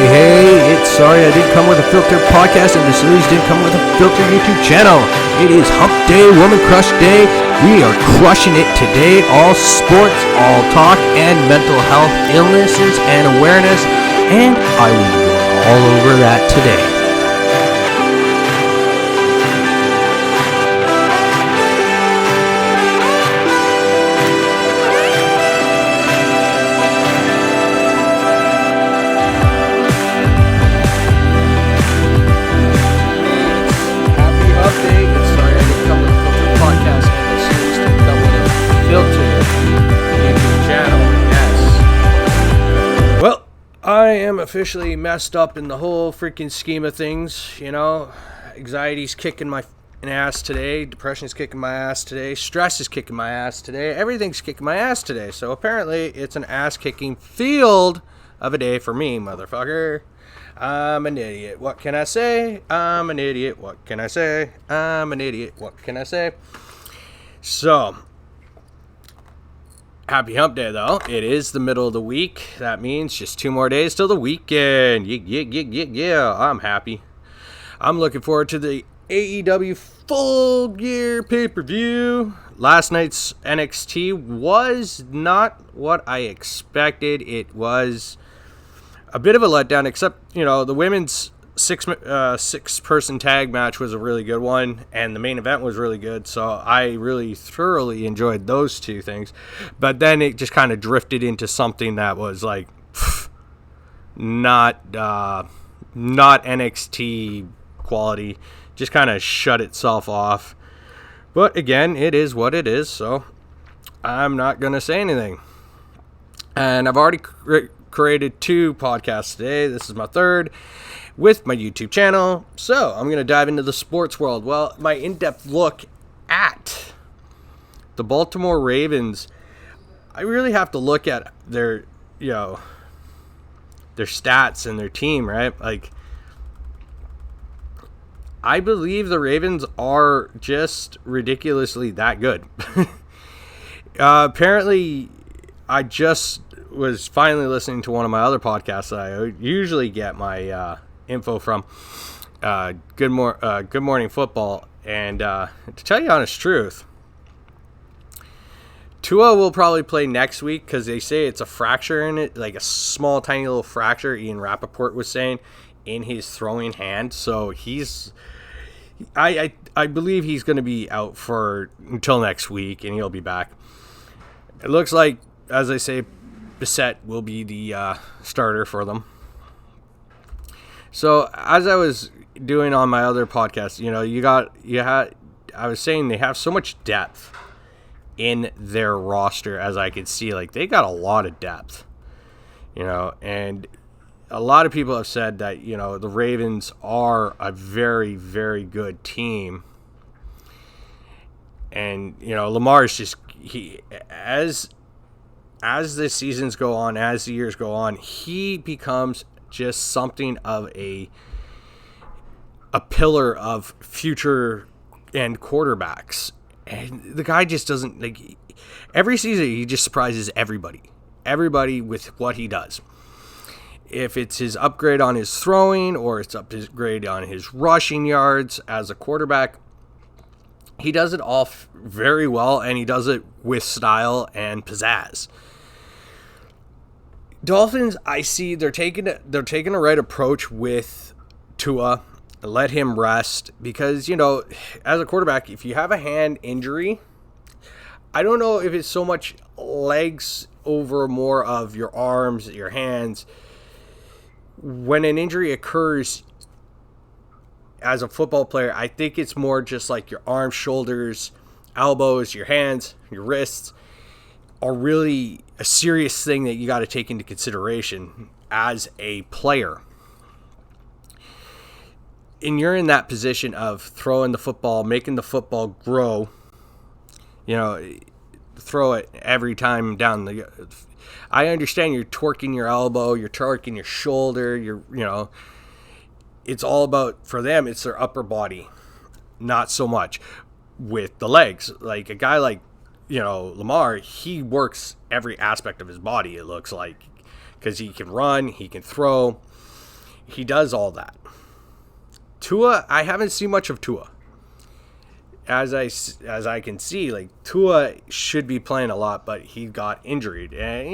Hey, it's sorry I didn't come with a filtered podcast and the series didn't come with a filtered YouTube channel. It is Hump Day, Woman Crush Day. We are crushing it today. All sports, all talk, and mental health, illnesses, and awareness. And I will be going all over that today. I am officially messed up in the whole freaking scheme of things, you know. Anxiety's kicking my ass today. Depression's kicking my ass today. Stress is kicking my ass today. Everything's kicking my ass today. So apparently it's an ass-kicking field of a day for me, motherfucker. I'm an idiot. What can I say? I'm an idiot. What can I say? I'm an idiot. What can I say? So, happy Hump Day, though. It is the middle of the week. That means just 2 more days till the weekend. Yeah. I'm happy. I'm looking forward to the AEW Full Gear pay-per-view. Last night's NXT was not what I expected. It was a bit of a letdown, except, you know, the women's six-person tag match was a really good one, and the main event was really good, so I really thoroughly enjoyed those two things. But then it just kind of drifted into something that was like not NXT quality, just kind of shut itself off. But again, it is what it is, so I'm not going to say anything. And I've already created 2 podcasts today. This is my 3rd with my YouTube channel. So I'm going to dive into the sports world. Well, my in-depth look at the Baltimore Ravens, I really have to look at their, their stats and their team, right? Like, I believe the Ravens are just ridiculously that good. Apparently, I just was finally listening to one of my other podcasts that I usually get my info from, Good Morning Football, and to tell you the honest truth, Tua will probably play next week because they say it's a fracture in it, like a small, tiny little fracture, Ian Rappaport was saying, in his throwing hand. So I believe he's going to be out until next week, and he'll be back. It looks like, as I say, Bissett will be the starter for them. So as I was doing on my other podcast, I was saying they have so much depth in their roster, as I could see. Like, they got a lot of depth, and a lot of people have said that, the Ravens are a very, very good team. And, Lamar's just, as the seasons go on, as the years go on, he becomes just something of a pillar of future end quarterbacks. And the guy just doesn't, like, every season he just surprises everybody with what he does. If it's his upgrade on his throwing or it's upgrade on his rushing yards as a quarterback, he does it all very well, and he does it with style and pizzazz. Dolphins, I see they're taking a right approach with Tua. Let him rest because, as a quarterback, if you have a hand injury, I don't know if it's so much legs over more of your arms, your hands. When an injury occurs as a football player, I think it's more just like your arms, shoulders, elbows, your hands, your wrists are really a serious thing that you got to take into consideration as a player. And you're in that position of throwing the football, making the football grow, throw it every time down the... I understand you're torquing your elbow, you're torquing your shoulder, it's all about, for them, it's their upper body, not so much with the legs. Like a guy like, Lamar, he works every aspect of his body, it looks like, because he can run, he can throw, He does all that. Tua, I haven't seen much of Tua. As I can see, like, Tua should be playing a lot, but he got injured, and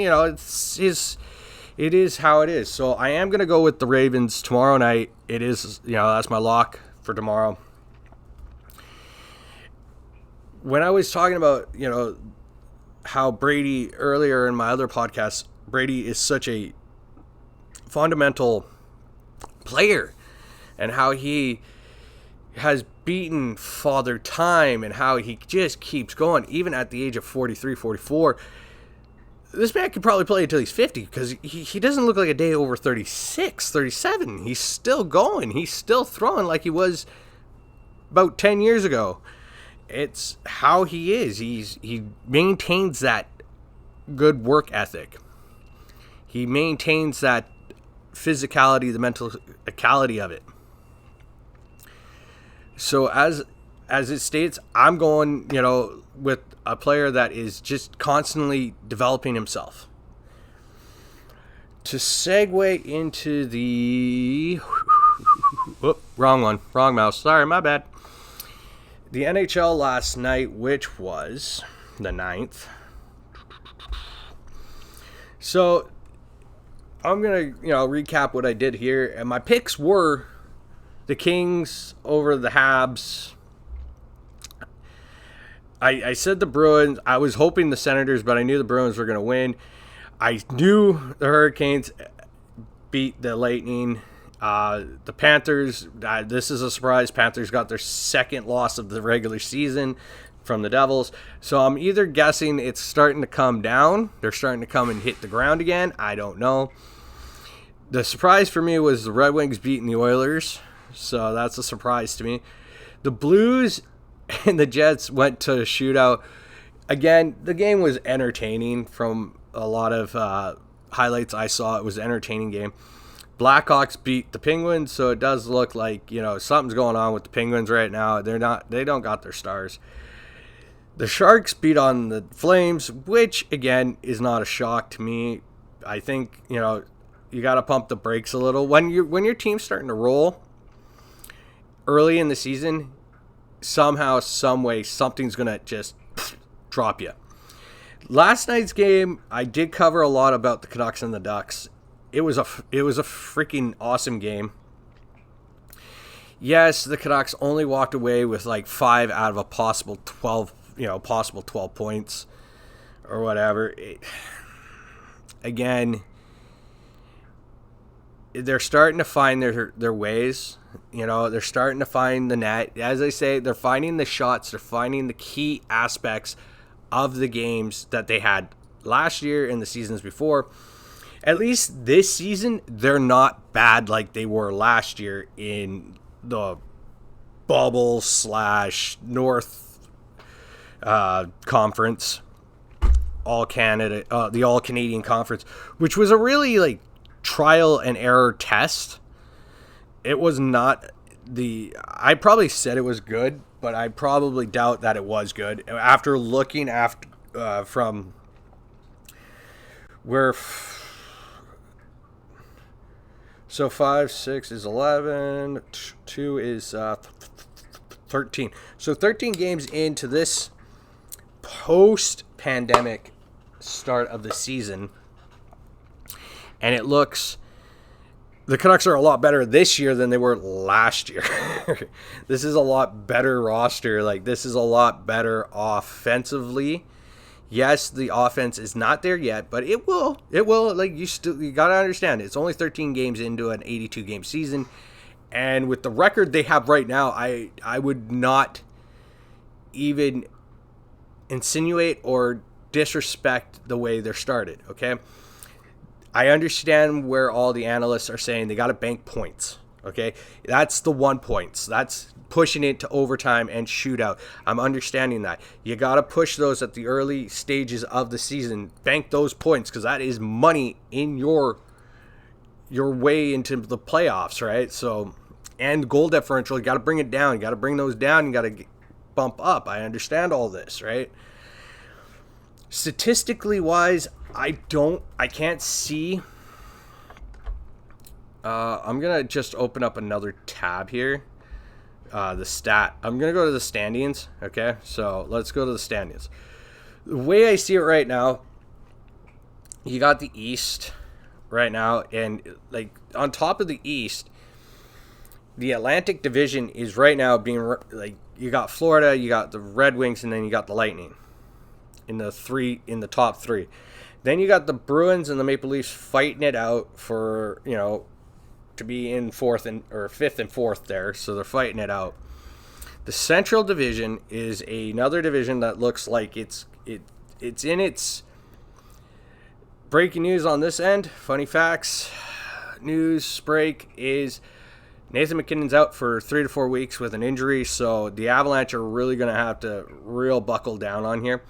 it is how it is. So I am gonna go with the Ravens tomorrow night. It is, that's my lock for tomorrow. When I was talking about, how Brady earlier in my other podcast, Brady is such a fundamental player, and how he has beaten Father Time, and how he just keeps going even at the age of 43, 44. This man could probably play until he's 50, because he doesn't look like a day over 36, 37. He's still going. He's still throwing like he was about 10 years ago. It's how he is. He maintains that good work ethic. He maintains that physicality, the mentality of it. So as it states, I'm going, with a player that is just constantly developing himself. To segue into the... wrong mouse. Sorry, my bad. The NHL last night, which was the 9th. So I'm going to, recap what I did here. And my picks were the Kings over the Habs. I said the Bruins. I was hoping the Senators, but I knew the Bruins were going to win. I knew the Hurricanes beat the Lightning. The Panthers, this is a surprise. Panthers got their second loss of the regular season from the Devils. So I'm either guessing it's starting to come down. They're starting to come and hit the ground again. I don't know. The surprise for me was the Red Wings beating the Oilers. So that's a surprise to me. The Blues and the Jets went to a shootout. Again, the game was entertaining from a lot of highlights I saw. It was an entertaining game. Blackhawks beat the Penguins, so it does look like, something's going on with the Penguins right now. They don't got their stars. The Sharks beat on the Flames, which again is not a shock to me. I think, you got to pump the brakes a little. When your team's starting to roll early in the season, somehow, some way, something's going to just drop you. Last night's game, I did cover a lot about the Canucks and the Ducks. It was a freaking awesome game. Yes, the Canucks only walked away with like 5 out of a possible 12, possible 12 points or whatever. Again, they're starting to find their ways. They're starting to find the net. As I say, they're finding the shots. They're finding the key aspects of the games that they had last year and the seasons before. At least this season, they're not bad like they were last year in the bubble / North Conference, All Canada, the All Canadian Conference, which was a really trial and error test. It was not I probably said it was good, but I probably doubt that it was good after looking from where. So 5, 6 is 11, 2 is 13. So 13 games into this post-pandemic start of the season, and it looks, the Canucks are a lot better this year than they were last year. This is a lot better roster. This is a lot better offensively. Yes, the offense is not there yet, but it will. It will. You got to understand, it's only 13 games into an 82-game season. And with the record they have right now, I would not even insinuate or disrespect the way they're started, okay? I understand where all the analysts are saying they got to bank points, okay? That's the 1 points. That's pushing it to overtime and shootout. I'm understanding that. You got to push those at the early stages of the season. Bank those points, because that is money in your way into the playoffs, right? So, and goal differential, you got to bring it down. You got to bring those down. You got to bump up. I understand all this, right? Statistically wise, I can't see I'm going to just open up another tab here. The stat. I'm going to go to the standings. Okay, so let's go to the standings. The way I see it right now, you got the East right now, and like on top of the East, the Atlantic Division is right now being like, you got Florida, you got the Red Wings, and then you got the Lightning in the top three. Then you got the Bruins and the Maple Leafs fighting it out for, to be in fifth and fourth there, so they're fighting it out. The Central Division is another division that looks like it's in its breaking news on this end. Funny facts. News break is Nathan MacKinnon's out for 3 to 4 weeks with an injury, so the Avalanche are really going to have to real buckle down on here.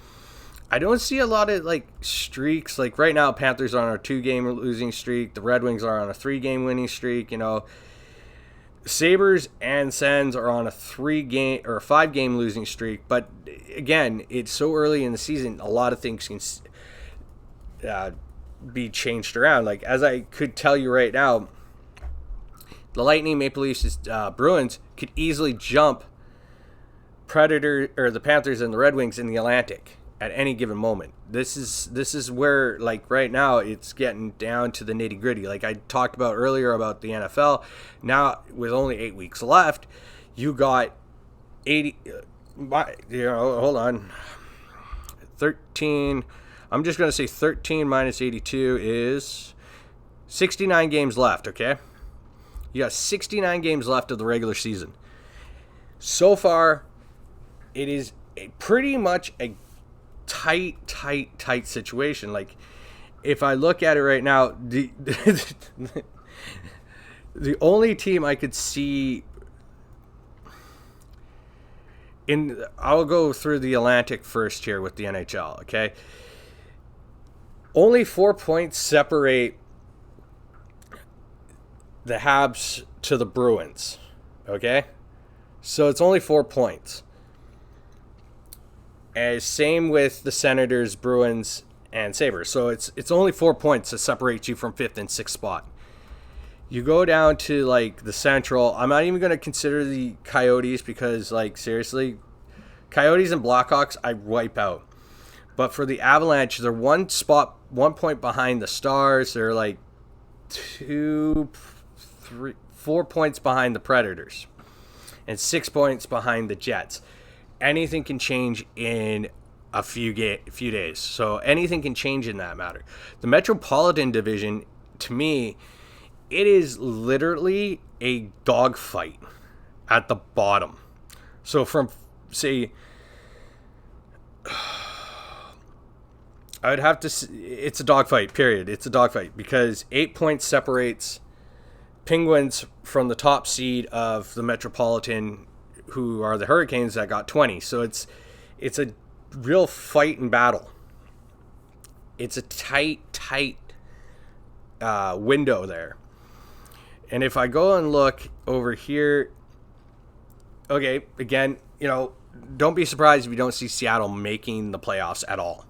I don't see a lot of streaks. Like right now, Panthers are on a 2-game losing streak. The Red Wings are on a 3-game winning streak. Sabres and Sens are on a 5-game losing streak. But again, it's so early in the season, a lot of things can be changed around. Like as I could tell you right now, the Lightning, Maple Leafs, Bruins could easily jump the Panthers and the Red Wings in the Atlantic at any given moment. This is where, right now, it's getting down to the nitty gritty. Like I talked about earlier about the NFL. Now, with only 8 weeks left, you got 13. I'm just going to say 13 minus 82 is 69 games left, okay? You got 69 games left of the regular season. So far, it is pretty much a tight situation. Like, if I look at it right now, the only team I could see I'll go through the Atlantic first here with the NHL, okay? Only 4 points separate the Habs to the Bruins, okay? So it's only 4 points. And same with the Senators, Bruins, and Sabres. So it's only 4 points that separate you from 5th and 6th spot. You go down to the Central. I'm not even going to consider the Coyotes because seriously, Coyotes and Blackhawks I wipe out. But for the Avalanche, they're 1 point behind the Stars. They're 4 points behind the Predators, and 6 points behind the Jets. Anything can change in a few days. So anything can change in that matter. The Metropolitan Division, to me, it is literally a dogfight at the bottom. So from, say, I would have to, it's a dogfight, period. It's a dogfight because 8 points separates Penguins from the top seed of the Metropolitan, who are the Hurricanes, that got 20. So it's a real fight and battle. It's a tight window there. And if I go and look over here, okay, again, don't be surprised if you don't see Seattle making the playoffs at all.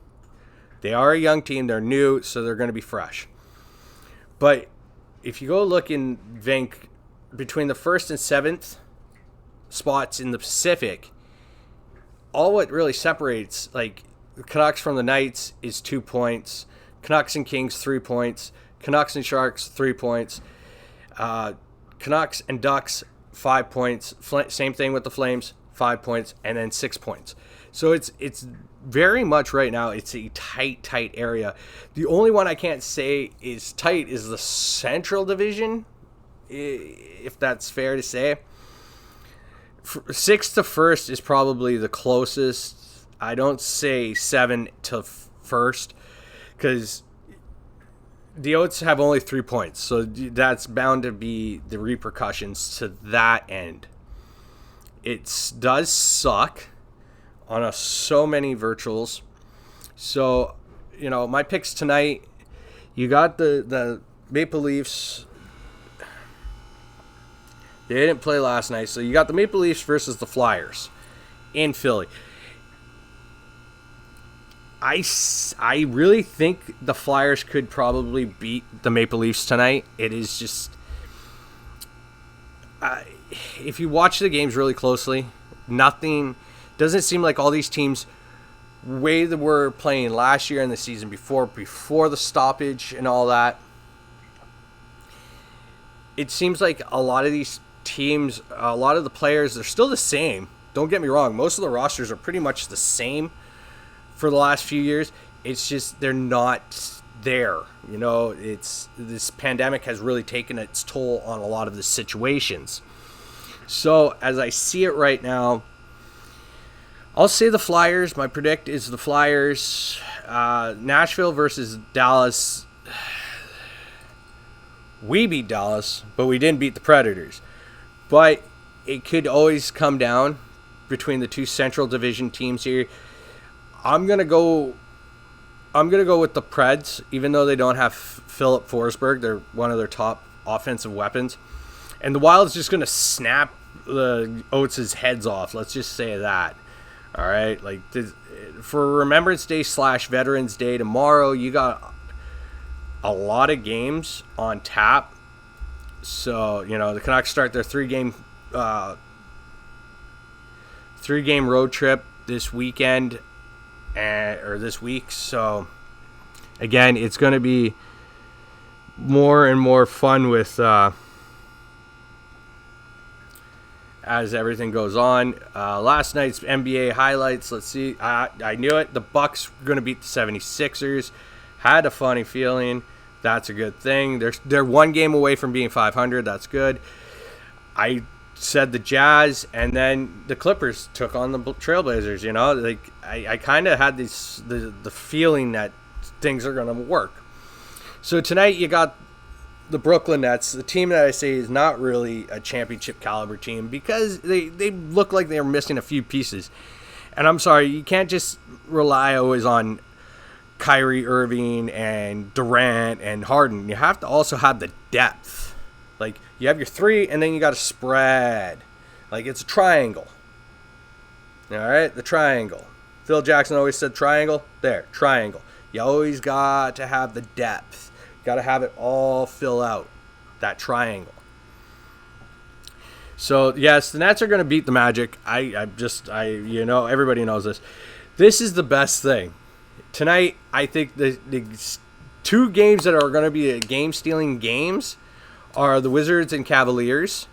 They are a young team. They're new, so they're going to be fresh. But if you go look in between the 1st and 7th spots in the Pacific, all what really separates, the Canucks from the Knights is 2 points, Canucks and Kings 3 points, Canucks and Sharks 3 points, Canucks and Ducks 5 points, same thing with the Flames 5 points, and then 6 points. So it's very much right now, it's a tight area. The only one I can't say is tight is the Central Division, if that's fair to say. 6th to 1st is probably the closest. I don't say 7 to 1st because the Oats have only 3 points. So that's bound to be the repercussions to that end. It does suck on so many virtuals. So, my picks tonight, you got the Maple Leafs. They didn't play last night, so you got the Maple Leafs versus the Flyers in Philly. I really think the Flyers could probably beat the Maple Leafs tonight. It is just if you watch the games really closely, nothing doesn't seem like all these teams way that were playing last year and the season before the stoppage and all that. It seems like a lot of these teams, a lot of the players, they're still the same. Don't get me wrong. Most of the rosters are pretty much the same for the last few years. It's just they're not there. You know, this pandemic has really taken its toll on a lot of the situations. So as I see it right now, I'll say the Flyers. My predict is the Flyers. Nashville versus Dallas. We beat Dallas, but we didn't beat the Predators. But it could always come down between the two Central Division teams here. I'm gonna go with the Preds, even though they don't have Philip Forsberg. They're one of their top offensive weapons. And the Wild's just gonna snap the Oates' heads off. Let's just say that. All right, like for Remembrance Day / Veterans Day tomorrow, you got a lot of games on tap. So, you know, the Canucks start their three-game road trip this weekend or this week. So, again, it's going to be more and more fun with as everything goes on. Last night's NBA highlights. Let's see. I knew it. The Bucks were going to beat the 76ers. Had a funny feeling. That's a good thing. They're one game away from being 500. That's good. I said the Jazz, and then the Clippers took on the Trailblazers. You know, like I kind of had the feeling that things are going to work. So tonight you got the Brooklyn Nets, the team that I say is not really a championship caliber team because they look like they're missing a few pieces. And I'm sorry, you can't just rely always on Kyrie Irving and Durant and Harden. You have to also have the depth. Like, you have your three, and then you got to spread. Like, it's a triangle. All right? The triangle. Phil Jackson always said triangle. There, triangle. You always got to have the depth. You got to have it all fill out, that triangle. So, yes, the Nets are going to beat the Magic. Everybody knows this. This is the best thing. Tonight, I think the two games that are going to be game-stealing games are the Wizards and Cavaliers,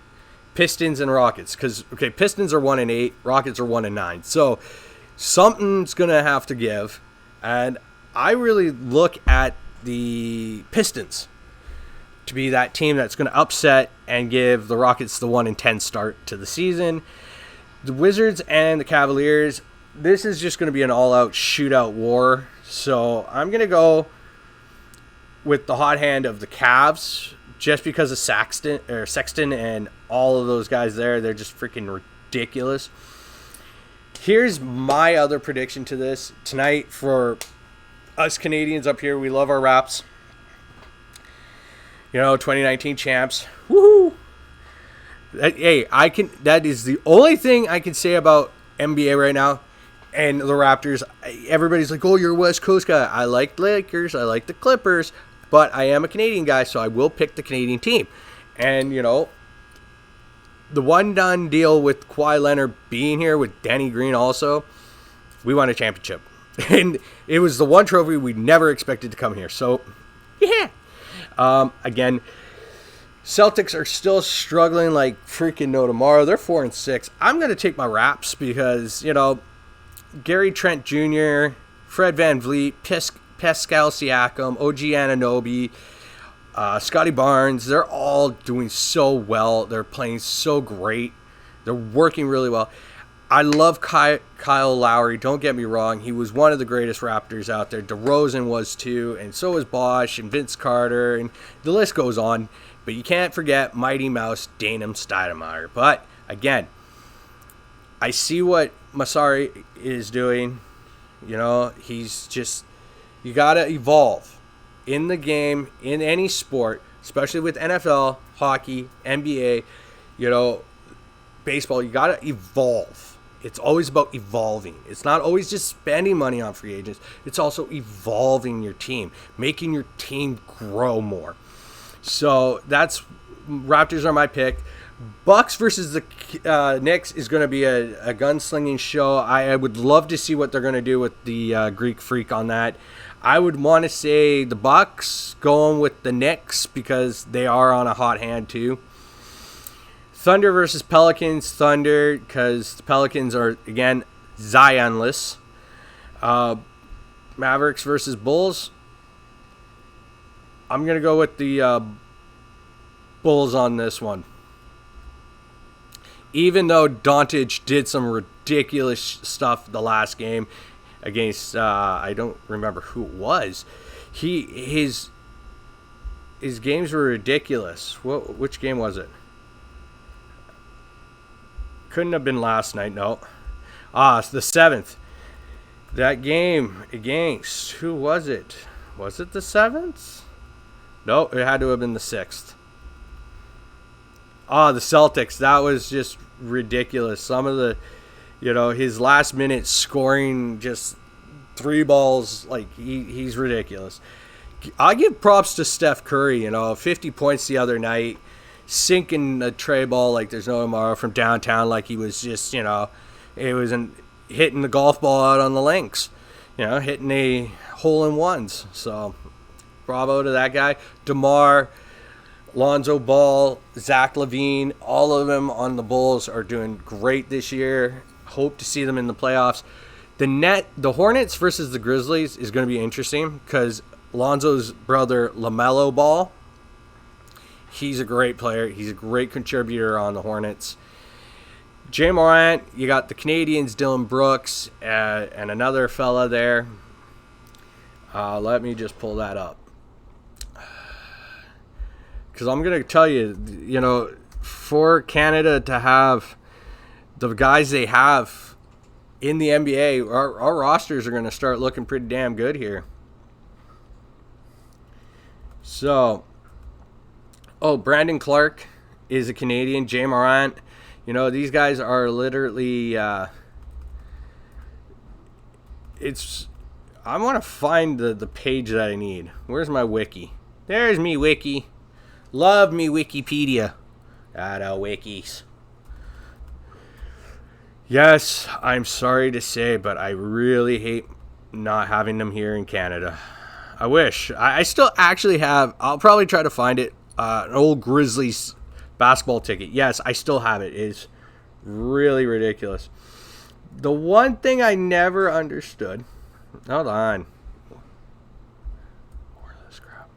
Pistons and Rockets. Because, Pistons are 1-8, Rockets are 1-9. So, something's going to have to give. And I really look at the Pistons to be that team that's going to upset and give the Rockets the 1-10 start to the season. The Wizards and the Cavaliers, this is just going to be an all-out shootout war. So I'm going to go with the hot hand of the Cavs just because of Sexton and all of those guys there. They're just freaking ridiculous. Here's my other prediction to this. Tonight, for us Canadians up here, we love our Raps. 2019 champs. Woohoo! That is the only thing I can say about NBA right now. And the Raptors, everybody's like, oh, you're a West Coast guy. I like the Lakers. I like the Clippers. But I am a Canadian guy, so I will pick the Canadian team. And, the one-done deal with Kawhi Leonard being here with Danny Green also, we won a championship. And it was the one trophy we never expected to come here. So, yeah. Again, Celtics are still struggling like freaking no tomorrow. They're 4-6. I'm going to take my Raps because, Gary Trent Jr., Fred VanVleet, Pascal Siakam, OG Anunoby, Scotty Barnes, they're all doing so well. They're playing so great. They're working really well. I love Kyle Lowry. Don't get me wrong. He was one of the greatest Raptors out there. DeRozan was too, and so was Bosch and Vince Carter, and the list goes on. But you can't forget Mighty Mouse Daniel Stoudemire. But, again, I see what Masari is doing. He's just, you got to evolve in the game, in any sport, especially with NFL, hockey, NBA, baseball. You got to evolve. It's always about evolving. It's not always just spending money on free agents. It's also evolving your team, making your team grow more. So Raptors are my pick. Bucks versus the Knicks is going to be a gunslinging show. I would love to see what they're going to do with the Greek Freak on that. I would want to say the Bucks going with the Knicks because they are on a hot hand too. Thunder versus Pelicans. Thunder because the Pelicans are, again, Zionless. Mavericks versus Bulls. I'm going to go with the Bulls on this one. Even though Doncic did some ridiculous stuff the last game against, I don't remember who it was. His games were ridiculous. Which game was it? Couldn't have been last night, no. It's the 7th. That game against, who was it? Was it the 7th? No, it had to have been the 6th. The Celtics. That was just ridiculous. Some of the, his last minute scoring, just 3 balls, like he's ridiculous. I give props to Steph Curry, 50 points the other night, sinking a tray ball like there's no tomorrow from downtown, like he was just, it was hitting the golf ball out on the links, hitting a hole-in-ones. So, bravo to that guy. DeMar, Lonzo Ball, Zach LaVine, all of them on the Bulls are doing great this year. Hope to see them in the playoffs. The Hornets versus the Grizzlies is going to be interesting because Lonzo's brother, LaMelo Ball, he's a great player. He's a great contributor on the Hornets. Jay Morant, you got the Canadians, Dylan Brooks, and another fella there. Let me just pull that up. Because I'm going to tell you, for Canada to have the guys they have in the NBA, our rosters are going to start looking pretty damn good here. So, Brandon Clark is a Canadian. Jay Morant. These guys are literally, I want to find the page that I need. Where's my wiki? There's me wiki. Love me Wikipedia. Wikis. Yes, I'm sorry to say, but I really hate not having them here in Canada. I wish. I still actually have, I'll probably try to find it, an old Grizzlies basketball ticket. Yes, I still have it. It's really ridiculous. The one thing I never understood. Hold on. More of this crap.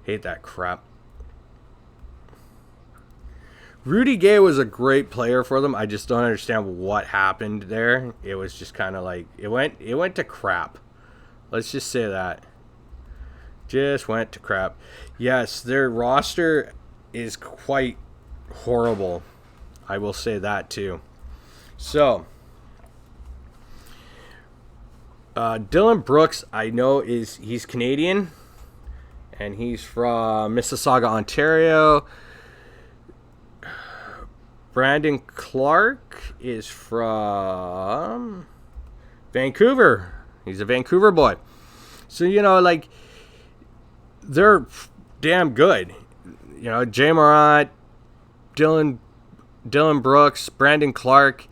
Hate that crap. Rudy Gay was a great player for them. I just don't understand what happened there. It was just kind of like it went to crap. Let's just say that. Just went to crap. Yes, their roster is quite horrible. I will say that too. So, Dylan Brooks, I know he's Canadian, and he's from Mississauga, Ontario. Brandon Clark is from Vancouver. He's a Vancouver boy. So, they're damn good. Jay Morant, Dylan Brooks, Brandon Clark,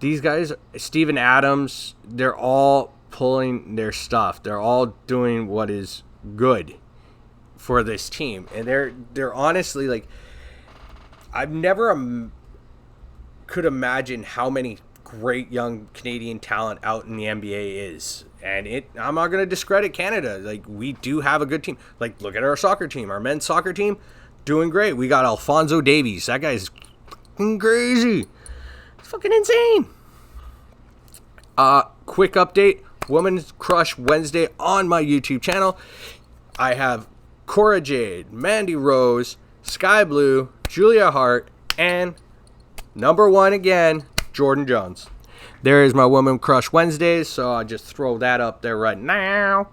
these guys, Steven Adams, they're all pulling their stuff. They're all doing what is good for this team. And they're honestly, like, I've never could imagine how many great young Canadian talent out in the NBA is. And I'm not going to discredit Canada. Like, we do have a good team. Like, look at our soccer team. Our men's soccer team, doing great. We got Alphonso Davies. That guy's fucking crazy. It's fucking insane. Quick update. Women's Crush Wednesday on my YouTube channel. I have Cora Jade, Mandy Rose, Sky Blue, Julia Hart, and number 1 again, Jordan Jones. There is my Women Crush Wednesdays, so I'll just throw that up there right now.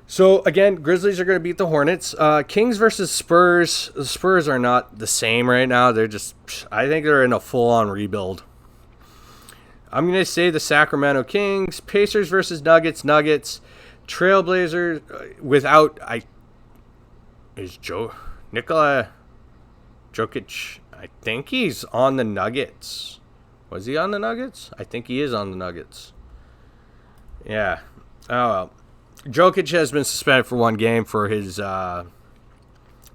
So, again, Grizzlies are going to beat the Hornets. Kings versus Spurs. The Spurs are not the same right now. I think they're in a full-on rebuild. I'm going to say the Sacramento Kings. Pacers versus Nuggets. Trailblazers without... Is Nikola Jokic I think he's on the Nuggets. Was he on the Nuggets? I think he is on the Nuggets. Yeah. Oh, well. Jokic has been suspended for one game for his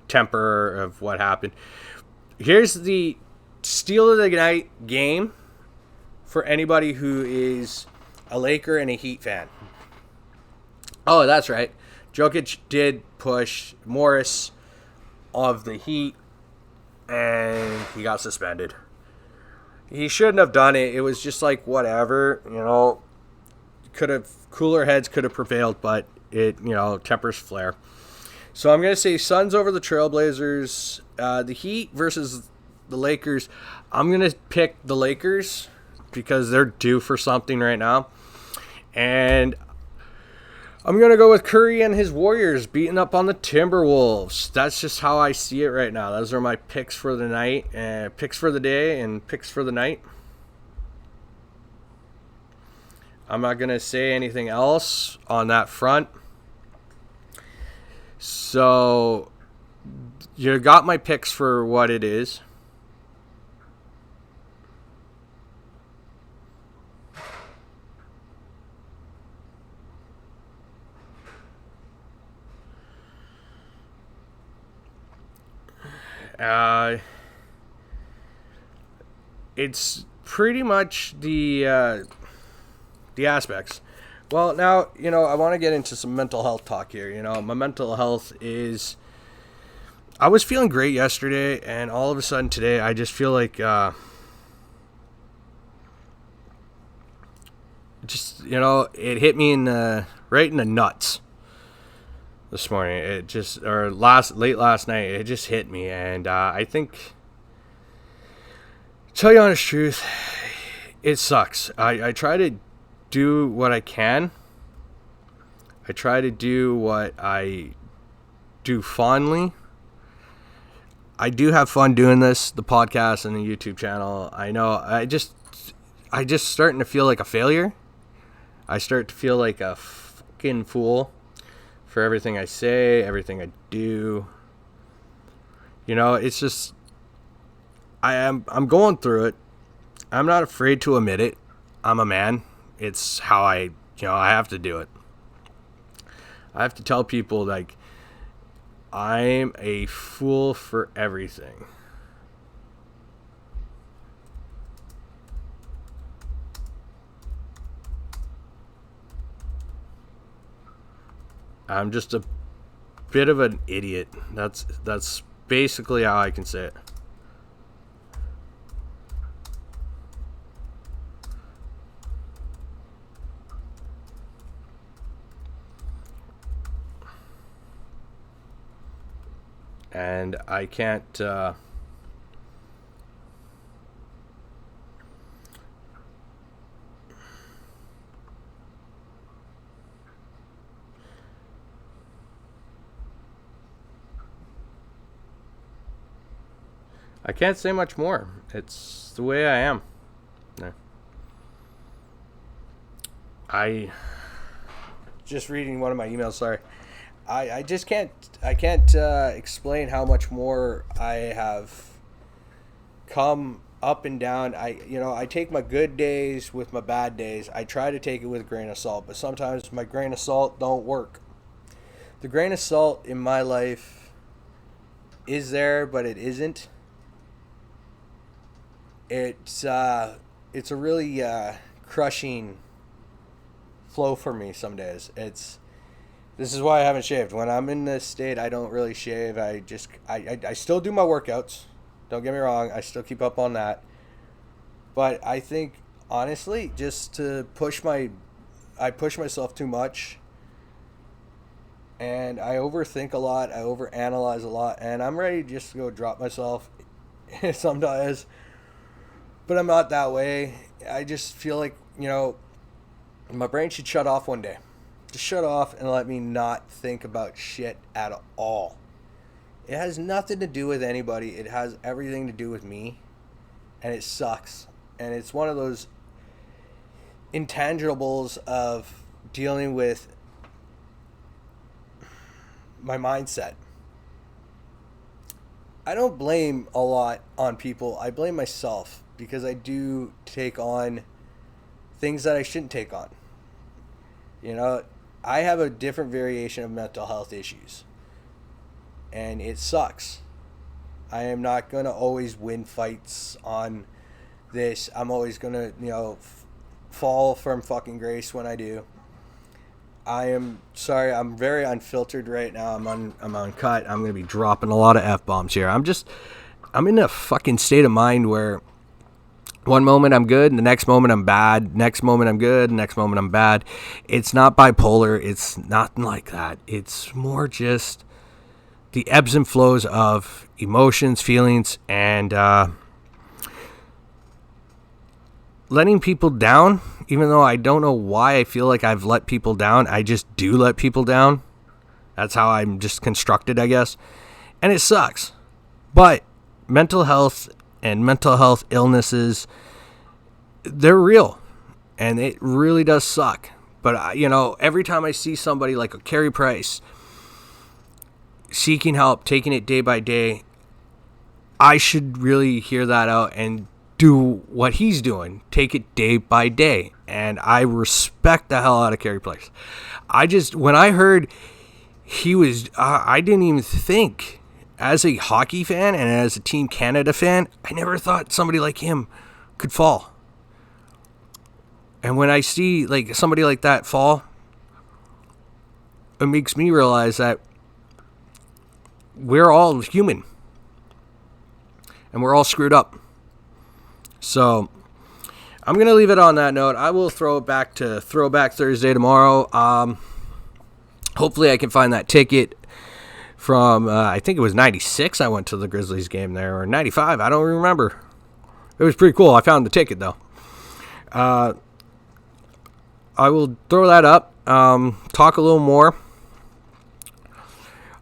temper of what happened. Here's the steal of the night game for anybody who is a Laker and a Heat fan. Oh, that's right. Jokic did push Morris of the Heat, and he got suspended. He shouldn't have done it. It was just like, whatever, cooler heads could have prevailed, but tempers flare. So I'm going to say Suns over the Trailblazers. The Heat versus the Lakers. I'm going to pick the Lakers because they're due for something right now. And I'm going to go with Curry and his Warriors beating up on the Timberwolves. That's just how I see it right now. Those are my picks for the night, picks for the day, and picks for the night. I'm not going to say anything else on that front. So, you got my picks for what it is. It's pretty much the aspects. Well, now, I want to get into some mental health talk here. My mental health is... I was feeling great yesterday, and all of a sudden today, I just feel like... it hit me right in the nuts this morning. It just... late last night, it just hit me, and I think... Tell you honest truth, it sucks. I try to do what I can. I try to do what I do fondly. I do have fun doing this, the podcast and the YouTube channel. I know I just starting to feel like a failure. I start to feel like a fucking fool for everything I say, everything I do. It's just I'm going through it. I'm not afraid to admit it. I'm a man. It's how I have to do it. I have to tell people, like, I'm a fool for everything. I'm just a bit of an idiot. That's basically how I can say it. And I can't say much more. It's the way I am. Yeah. I just reading one of my emails, sorry. I just can't explain how much more I have come up and down. I take my good days with my bad days. I try to take it with a grain of salt, but sometimes my grain of salt don't work. The grain of salt in my life is there, but it isn't. It's a really crushing flow for me some days. This is why I haven't shaved. When I'm in this state, I don't really shave. I still do my workouts. Don't get me wrong. I still keep up on that. But I think, honestly, just to I push myself too much. And I overthink a lot. I overanalyze a lot. And I'm ready just to go drop myself sometimes. But I'm not that way. I just feel like, my brain should shut off one day. Just shut off and let me not think about shit at all. It has nothing to do with anybody. It has everything to do with me. And it sucks. And it's one of those intangibles of dealing with my mindset. I don't blame a lot on people. I blame myself because I do take on things that I shouldn't take on. You know, I have a different variation of mental health issues, and it sucks. I am not going to always win fights on this. I'm always going to, fall from fucking grace when I do. I am sorry. I'm very unfiltered right now. I'm uncut. I'm going to be dropping a lot of F-bombs here. I'm in a fucking state of mind where one moment I'm good, and the next moment I'm bad. Next moment I'm good, next moment I'm bad. It's not bipolar. It's nothing like that. It's more just the ebbs and flows of emotions, feelings, and letting people down. Even though I don't know why I feel like I've let people down, I just do let people down. That's how I'm just constructed, I guess. And it sucks. But mental health and mental health illnesses, they're real. And it really does suck. But, every time I see somebody like a Carey Price seeking help, taking it day by day, I should really hear that out and do what he's doing. Take it day by day. And I respect the hell out of Carey Price. When I heard he was, I didn't even think, as a hockey fan and as a Team Canada fan, I never thought somebody like him could fall. And when I see like somebody like that fall, it makes me realize that we're all human. And we're all screwed up. So I'm going to leave it on that note. I will throw it back to Throwback Thursday tomorrow. Hopefully I can find that ticket from, I think it was 96 I went to the Grizzlies game there, or 95. I don't remember. It was pretty cool. I found the ticket, though. I will throw that up, talk a little more.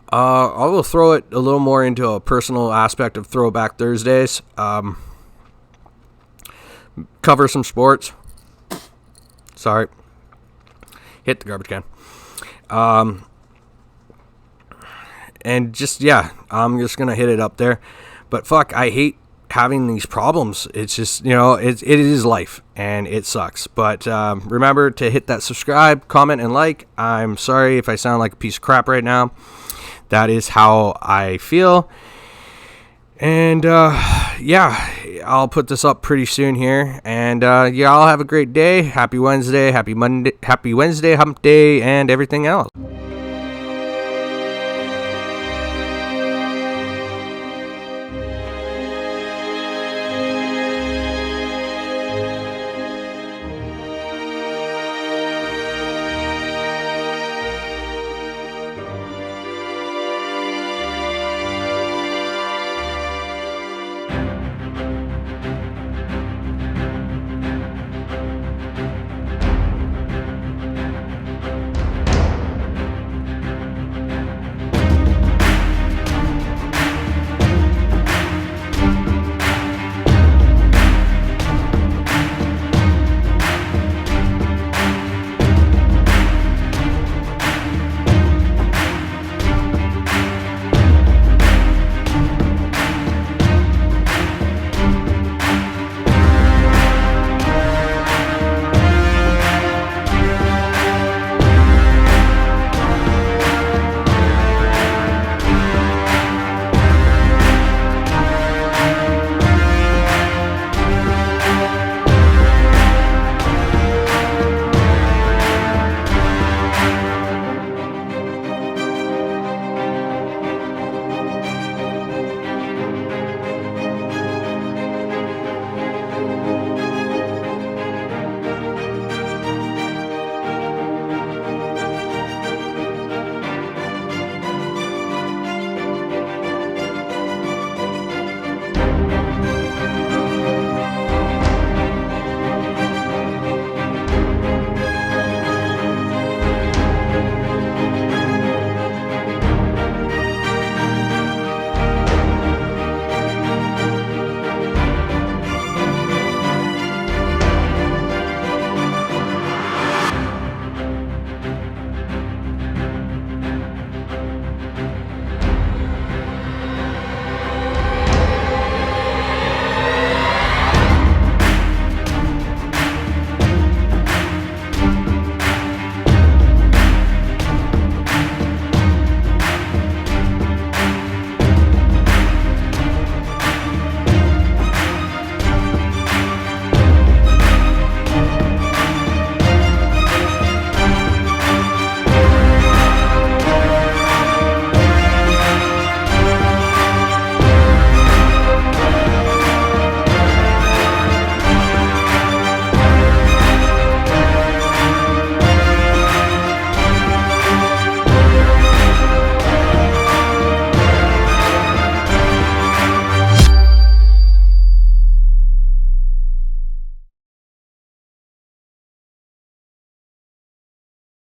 I will throw it a little more into a personal aspect of Throwback Thursdays. Cover some sports. Sorry. Hit the garbage can. And just, I'm just going to hit it up there. But fuck, I hate having these problems. It's just, it is life and it sucks. But remember to hit that subscribe, comment, and like. I'm sorry if I sound like a piece of crap right now. That is how I feel. And, I'll put this up pretty soon here. And, y'all have a great day. Happy Wednesday, happy Wednesday, hump day, and everything else.